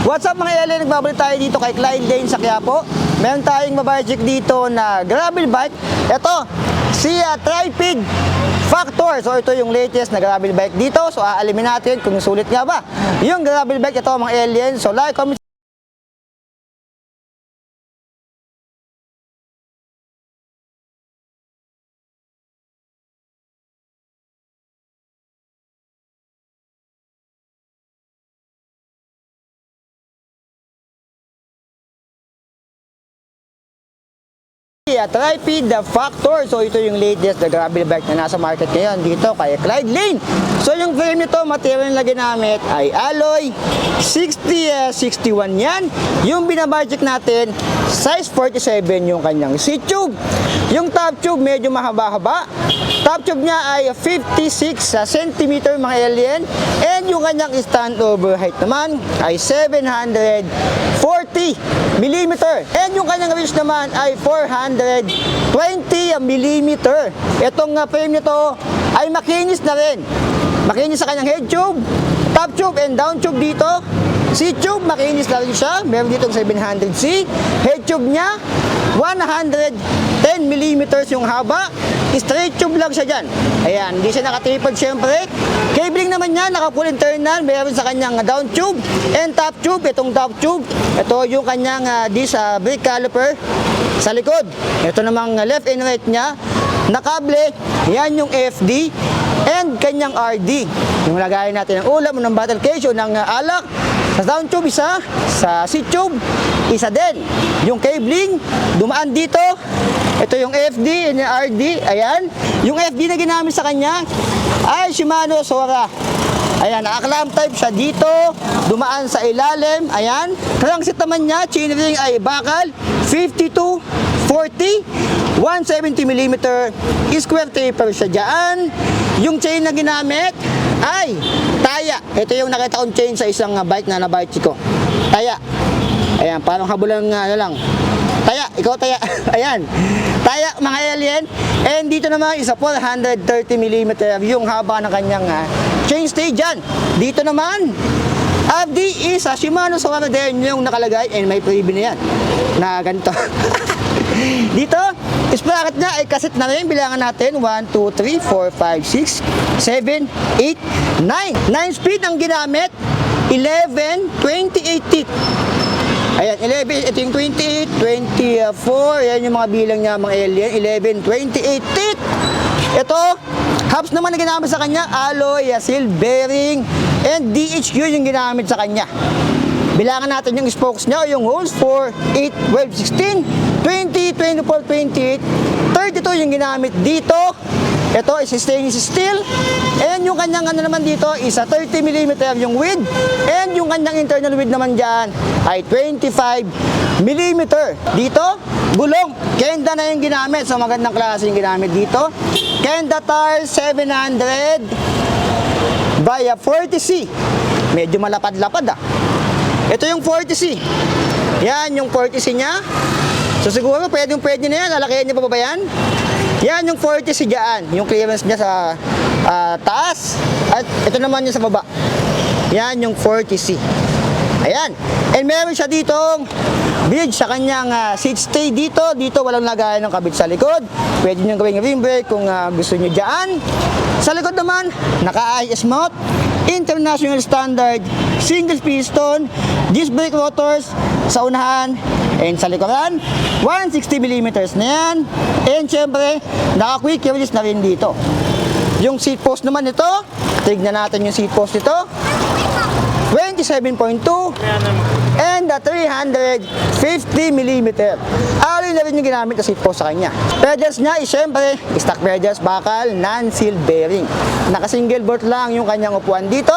What's up mga alien? Nagbabalik tayo dito kay Clyde Lane sa Quiapo. Meron tayong mabajik dito na gravel bike. Ito, si Tripid Factor. So ito yung latest na gravel bike dito. So aalimin natin kung sulit nga ba yung gravel bike ito mga alien. So like, comment, Tripid Factor. So ito yung latest na gravel bike na nasa market ngayon dito kay Clyde Lane. So yung frame nito, material na ginamit ay alloy 6061 yan. Yung binabudget natin, size 47 yung kanyang seat tube. Yung top tube medyo mahaba-haba. Top tube niya ay 56 cm mga alien. And yung kanyang stand over height naman ay 740 mm. And yung kanyang reach naman ay 420 mm. Itong frame nito ay makinis na rin. Makinis sa kanyang head tube, top tube and down tube dito. Seat tube, makinis na rin siya. Meron ditong 700C. Head tube niya, 110 mm yung haba. Straight tube lang siya dyan. Ayan, hindi siya nakatipad syempre. Cabling naman niya, naka-full internal. Meron sa kanyang down tube and top tube. Itong top tube, ito yung kanyang disc brake caliper sa likod. Ito namang left and right niya. Nakable, yan yung FD and kanyang RD. Yung lagayan natin ng ulam, ng bottle case, o ng alak. Sa down tube isa, sa seat tube isa din. Yung cabling, dumaan dito. Ito yung FD and yung RD, ayan. Yung FD na ginamit sa kanya ay Shimano Sora. Ayan, naka-clamp type siya dito, dumaan sa ilalim, ayan. Crankshaft naman niya, chainring ay bakal, 5240, 170 mm, square taper siya dyan. Yung chain na ginamit ay Taya. Ito yung nakita kong chain sa isang bike na nabike ko. Taya. Ayan, parang habulang ano lang. Taya, ikaw Taya. Ayan. Taya mga alien. And dito naman isa 430 mm yung haba ng kanyang chainstay dyan. Dito naman FD is Shimano Sora din yung nakalagay and may freebie na yan na ganito. Dito, sprocket niya ay kasit na rin. Bilangan natin 1, 2, 3, 4, 5, 6, 7, 8, 9. 9 speed ang ginamit. 11, 28 teeth. Ayan, 11, ito yung 28, 24, yan yung mga bilang niya mga alien, 11, 28 teeth. Ito, hubs naman na ginamit sa kanya, alloy, seal bearing, and DHQ yung ginamit sa kanya. Bilangan natin yung spokes niya, yung holes, 4, 8, 12, 16, 20, 24, 28, 32 yung ginamit dito. Ito is stainless steel. And yung kanyang ano naman dito is 30 mm yung width. And yung kanyang internal width naman dyan ay 25 mm. Dito, gulong. Kenda na yung ginamit. So magandang klase yung ginamit dito. Kenda tire 700 by 40C. Medyo malapad-lapad ah. Ito yung 40C. Yan yung 40C niya. So siguro pwede na yan. Lalakihan niya pa ba yan? Yan yung 40C dyan. Yung clearance niya sa taas. At ito naman yung sa baba. Yan yung 40C. Ayan. And meron siya ditong bridge sa kanyang seat stay dito. Dito walang lagayan ng kabit sa likod. Pwede nyo gawing rim brake kung gusto nyo dyan. Sa likod naman, naka-IS mount. International standard, single piston, disc brake rotors sa unahan and sa likuran, 160 mm na yan. And syempre, naka-quick release na rin dito. Yung seat post naman ito, tignan natin yung seat post nito. 27.2 and 350 mm. Alloy na rin yung ginamit na seat post sa kanya. Pedals niya is syempre stock pedals, bakal, non-seal bearing. Naka-single bolt lang yung kanyang upuan dito.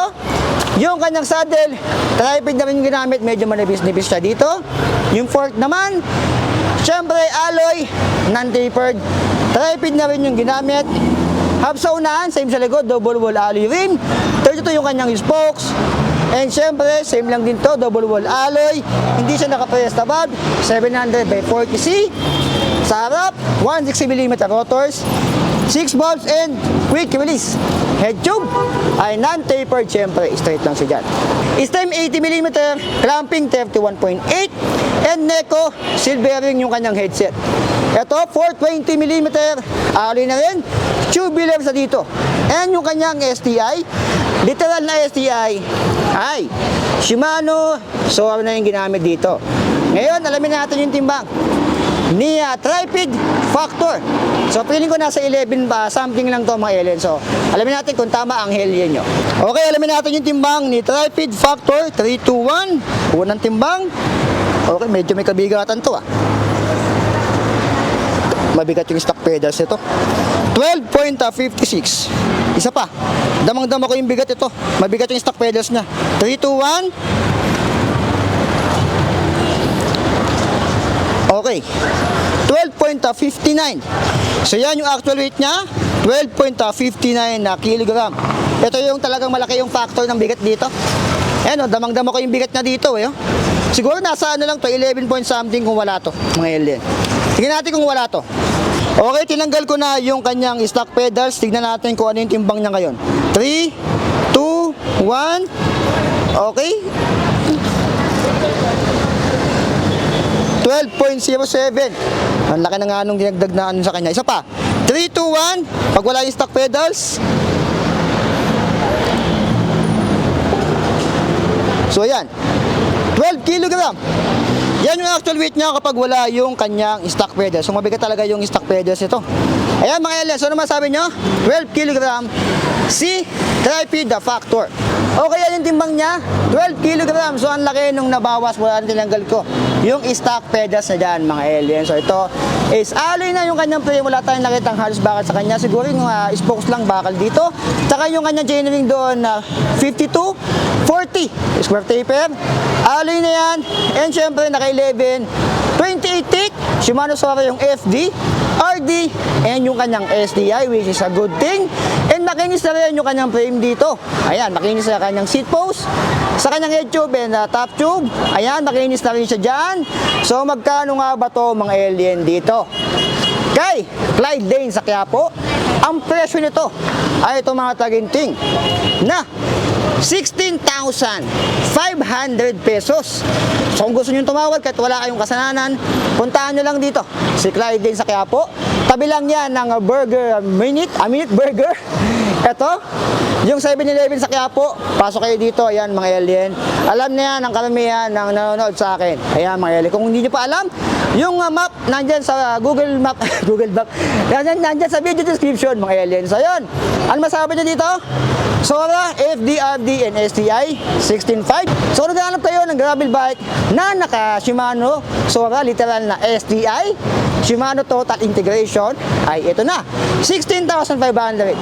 Yung kanyang saddle, tripod na rin yung ginamit, medyo manipis-nipis siya dito. Yung fork naman, syempre alloy, non-tapered. Tripod na rin yung ginamit. Hub sa unahan, same sa likod, double wall alloy rim. 32 yung kanyang spokes. And syempre, same lang din to, double wall alloy. Hindi siya naka-press tabab, 700 by 40C. Sa harap, 160 mm rotors. 6 volts and quick release. Head tube ay non-tapered, syempre, straight lang siya dyan. Stem 80mm, clamping 31.8, and Neko, silvering yung kanyang headset. Ito, 420mm, alloy na rin, tubular sa dito. And yung kanyang STI, literal na STI, ay Shimano, so ano na yung ginamit dito. Ngayon, alamin natin yung timbang ni Tripod Factor. So, feeling ko nasa 11 ba, something lang to mga alien. So, alamin natin kung tama ang helyen nyo. Okay, alamin natin yung timbang ni Tripod Factor 321. Unang timbang. Okay, medyo may kabigatan to ah. Mabigat yung stock pedals nito. 12.56. Isa pa. Damang-dama ko yung bigat ito. Mabigat yung stock pedals niya. 321. Okay. 12.59. So yan yung actual weight niya. 12.59 na kilogram. Ito yung talagang malaki yung factor ng bigat dito. Ayan o, damang-dama ko yung bigat niya dito eh. Siguro nasa ano lang to, 11 point something kung wala to, mga alien. Tingnan natin kung wala to. Okay, tinanggal ko na yung kanyang stock pedals. Tignan natin kung ano yung timbang niya ngayon. 3, 2, 1. Okay. 12.07. Ang laki na nga nung dinagdag na ano sa kanya. Isa pa. 3, 2, 1. Pag wala yung stock pedals. So, ayan. 12 kilogram. Yan yung actual weight niya kapag wala yung kanyang stock pedals. So mabigat talaga yung stock pedals ito. Ayan mga alien, so ano masabi nyo? 12 kg si Tripod Factor. Okay, yan yung timbang niya. 12 kg. So ang laki nung nabawas wala tinanggal ko yung stock pedals na dyan mga alien. So ito is alloy na yung kanyang frame. Wala tayong nakitang halos bakal sa kanya. Siguro yung spokes lang bakal dito. Tsaka yung kanyang chainring doon na 52-40 square taper. Alloy na yan. And syempre naka-11 28 tick. Shimano Sora yung FD, RD, and yung kanyang SDI, which is a good thing. And makinis na rin yung kanyang frame dito. Ayan, makinis na kanyang seat post, sa kanyang head tube and top tube. Ayan, makinis na rin siya dyan. So magkano nga ba to mga alien dito? Kay Clyde Lane sa Quiapo, ang presyo nito ay ito mga taginting na 16,500 pesos. So kung gusto nyo tumawag kahit wala kayong kasalanan, puntahan nyo lang dito si Clyde Lane sa Quiapo. Tabi lang yan ng burger minute burger. Ito, yung 7-Eleven sa Quiapo. Pasok kayo dito, ayan mga alien. Alam na yan ang karamihan ng nanonood sa akin. Ayan mga alien. Kung hindi nyo pa alam, yung map nandyan sa Google Map Google Map nandyan sa video description mga alien. So yun, ano masabi nyo dito? Sora, FD, RD, and STI 16.5. So naghahanap kayo ng gravel bike na naka Shimano Sora, literal na STI Shimano Total Integration, ay ito na 16,500.